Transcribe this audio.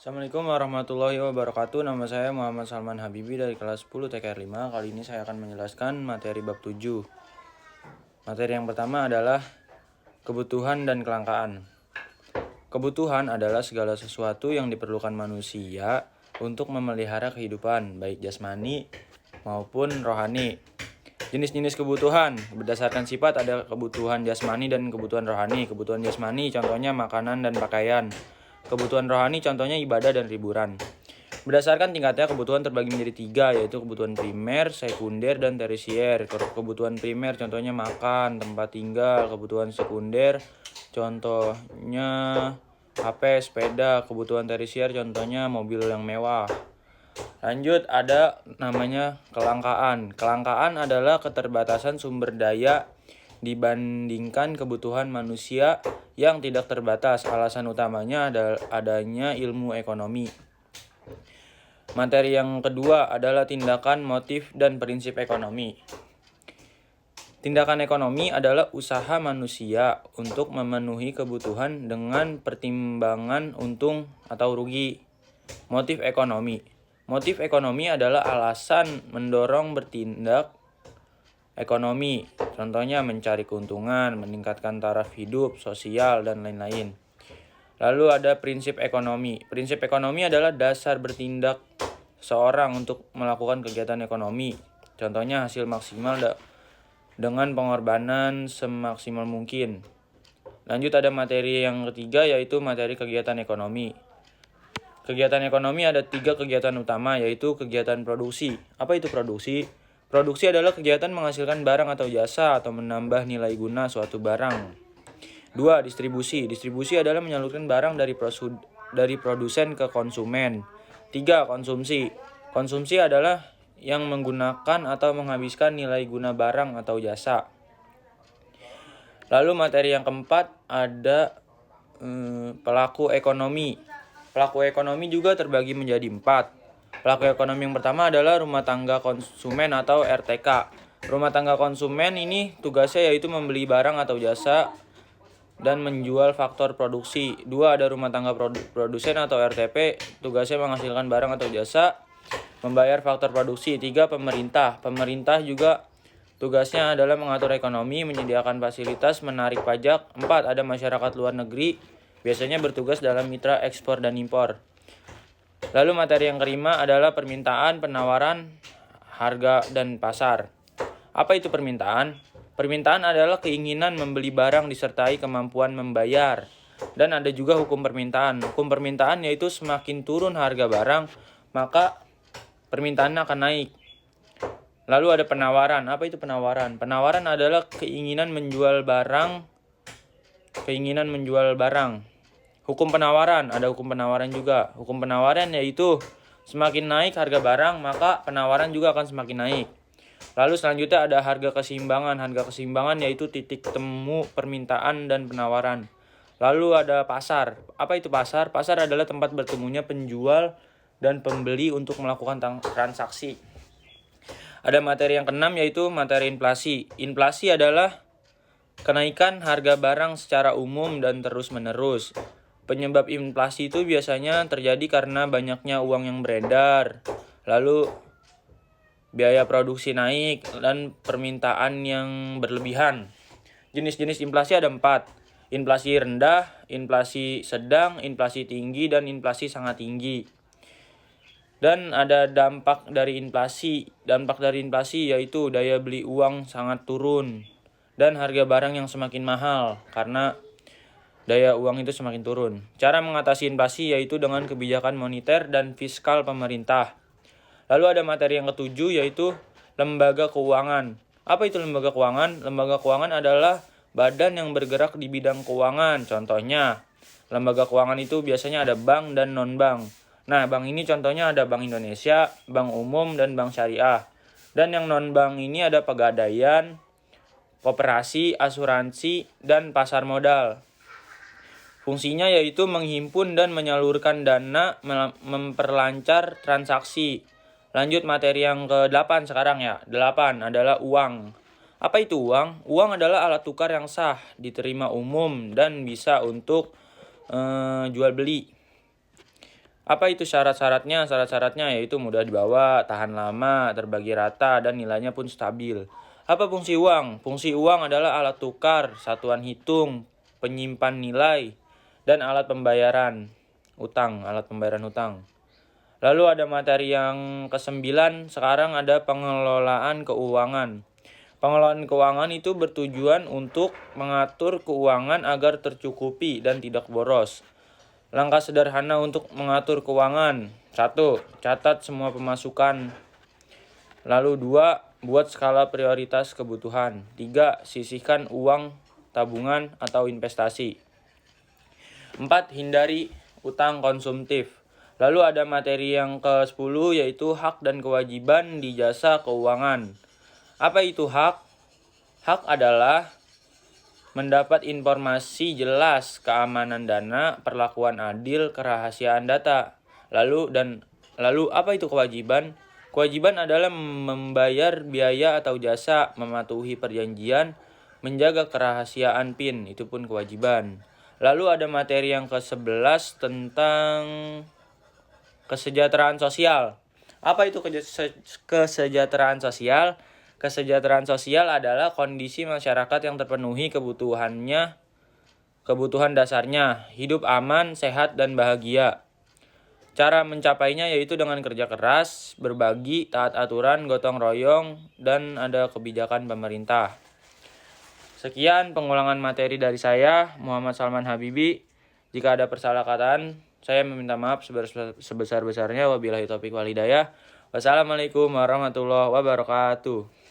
Assalamualaikum warahmatullahi wabarakatuh. Nama saya Muhammad Salman Habibi dari kelas 10 TKR 5. Kali ini saya akan menjelaskan materi bab 7. Materi yang pertama adalah kebutuhan dan kelangkaan. Kebutuhan adalah segala sesuatu yang diperlukan manusia untuk memelihara kehidupan, baik jasmani maupun rohani. Jenis-jenis kebutuhan berdasarkan sifat ada kebutuhan jasmani dan kebutuhan rohani. Kebutuhan jasmani contohnya makanan dan pakaian. Kebutuhan rohani contohnya ibadah dan hiburan. Berdasarkan tingkatnya kebutuhan terbagi menjadi 3, yaitu kebutuhan primer, sekunder, dan tersier. Kebutuhan primer contohnya makan, tempat tinggal. Kebutuhan sekunder contohnya HP, sepeda. Kebutuhan tersier contohnya mobil yang mewah. Lanjut, ada namanya kelangkaan. Kelangkaan adalah keterbatasan sumber daya dibandingkan kebutuhan manusia yang tidak terbatas. Alasan utamanya adanya ilmu ekonomi. Materi yang kedua adalah tindakan, motif, dan prinsip ekonomi. Tindakan ekonomi adalah usaha manusia untuk memenuhi kebutuhan dengan pertimbangan untung atau rugi. Motif ekonomi. Motif ekonomi adalah alasan mendorong bertindak ekonomi, contohnya mencari keuntungan, meningkatkan taraf hidup, sosial, dan lain-lain. Lalu ada prinsip ekonomi. Prinsip ekonomi adalah dasar bertindak seorang untuk melakukan kegiatan ekonomi, contohnya hasil maksimal dengan pengorbanan semaksimal mungkin. Lanjut, ada materi yang ketiga, yaitu materi kegiatan ekonomi. Kegiatan ekonomi ada 3 kegiatan utama, yaitu kegiatan produksi. Apa itu produksi? Produksi adalah kegiatan menghasilkan barang atau jasa atau menambah nilai guna suatu barang. 2. Distribusi. Distribusi adalah menyalurkan barang dari produsen ke konsumen. 3. Konsumsi. Konsumsi adalah yang menggunakan atau menghabiskan nilai guna barang atau jasa. Lalu materi yang keempat ada pelaku ekonomi. Pelaku ekonomi juga terbagi menjadi 4. Pelaku ekonomi yang pertama adalah rumah tangga konsumen atau RTK. Rumah tangga konsumen ini tugasnya yaitu membeli barang atau jasa dan menjual faktor produksi. 2. Ada rumah tangga produsen atau RTP. Tugasnya menghasilkan barang atau jasa, membayar faktor produksi. 3. Pemerintah. Pemerintah juga tugasnya adalah mengatur ekonomi, menyediakan fasilitas, menarik pajak. 4. Ada masyarakat luar negeri. Biasanya bertugas dalam mitra ekspor dan impor. Lalu materi yang kelima adalah permintaan, penawaran, harga, dan pasar. Apa itu permintaan? Permintaan adalah keinginan membeli barang disertai kemampuan membayar. Dan ada juga hukum permintaan. Hukum permintaan yaitu semakin turun harga barang, maka permintaannya akan naik. Lalu ada penawaran. Apa itu penawaran? Penawaran adalah keinginan menjual barang. Hukum penawaran, ada hukum penawaran juga. Hukum penawaran yaitu semakin naik harga barang, maka penawaran juga akan semakin naik. Lalu selanjutnya ada harga keseimbangan. Harga keseimbangan yaitu titik temu permintaan dan penawaran. Lalu ada pasar. Apa itu pasar? Pasar adalah tempat bertemunya penjual dan pembeli untuk melakukan transaksi. Ada materi yang keenam, yaitu materi inflasi. Inflasi adalah kenaikan harga barang secara umum dan terus-menerus. Penyebab inflasi itu biasanya terjadi karena banyaknya uang yang beredar, lalu biaya produksi naik, dan permintaan yang berlebihan. Jenis-jenis inflasi ada 4. Inflasi rendah, inflasi sedang, inflasi tinggi, dan inflasi sangat tinggi. Dan ada dampak dari inflasi. Dampak dari inflasi yaitu daya beli uang sangat turun dan harga barang yang semakin mahal karena daya uang itu semakin turun. Cara mengatasi inflasi yaitu dengan kebijakan moneter dan fiskal pemerintah. Lalu ada materi yang ketujuh, yaitu lembaga keuangan. Apa itu lembaga keuangan? Lembaga keuangan adalah badan yang bergerak di bidang keuangan. Contohnya, lembaga keuangan itu biasanya ada bank dan non-bank. Nah, bank ini contohnya ada Bank Indonesia, Bank Umum, dan Bank Syariah. Dan yang non-bank ini ada Pegadaian, koperasi, asuransi, dan pasar modal. Fungsinya yaitu menghimpun dan menyalurkan dana, memperlancar transaksi. Lanjut materi yang ke-8 sekarang ya. 8 adalah uang. Apa itu uang? Uang adalah alat tukar yang sah, diterima umum, dan bisa untuk jual beli. Apa itu syarat-syaratnya? Syarat-syaratnya yaitu mudah dibawa, tahan lama, terbagi rata, dan nilainya pun stabil. Apa fungsi uang? Fungsi uang adalah alat tukar, satuan hitung, penyimpan nilai, dan alat pembayaran utang. Lalu ada materi yang kesembilan, sekarang ada pengelolaan keuangan. Pengelolaan keuangan itu bertujuan untuk mengatur keuangan agar tercukupi dan tidak boros. Langkah sederhana untuk mengatur keuangan. 1. Catat semua pemasukan. Lalu 2. Buat skala prioritas kebutuhan. 3. Sisihkan uang tabungan atau investasi. 4. Hindari utang konsumtif. Lalu ada materi yang ke-10 yaitu hak dan kewajiban di jasa keuangan. Apa itu hak? Hak adalah mendapat informasi jelas, keamanan dana, perlakuan adil, kerahasiaan data. Lalu apa itu kewajiban? Kewajiban adalah membayar biaya atau jasa, mematuhi perjanjian, menjaga kerahasiaan PIN, itu pun kewajiban. Lalu ada materi yang ke-11 tentang kesejahteraan sosial. Apa itu kesejahteraan sosial? Kesejahteraan sosial adalah kondisi masyarakat yang terpenuhi kebutuhan dasarnya, hidup aman, sehat, dan bahagia. Cara mencapainya yaitu dengan kerja keras, berbagi, taat aturan, gotong royong, dan ada kebijakan pemerintah. Sekian pengulangan materi dari saya, Muhammad Salman Habibi. Jika ada persalahan, saya meminta maaf sebesar-besarnya. Wabillahi taufiq wal hidayah. Wassalamualaikum warahmatullahi wabarakatuh.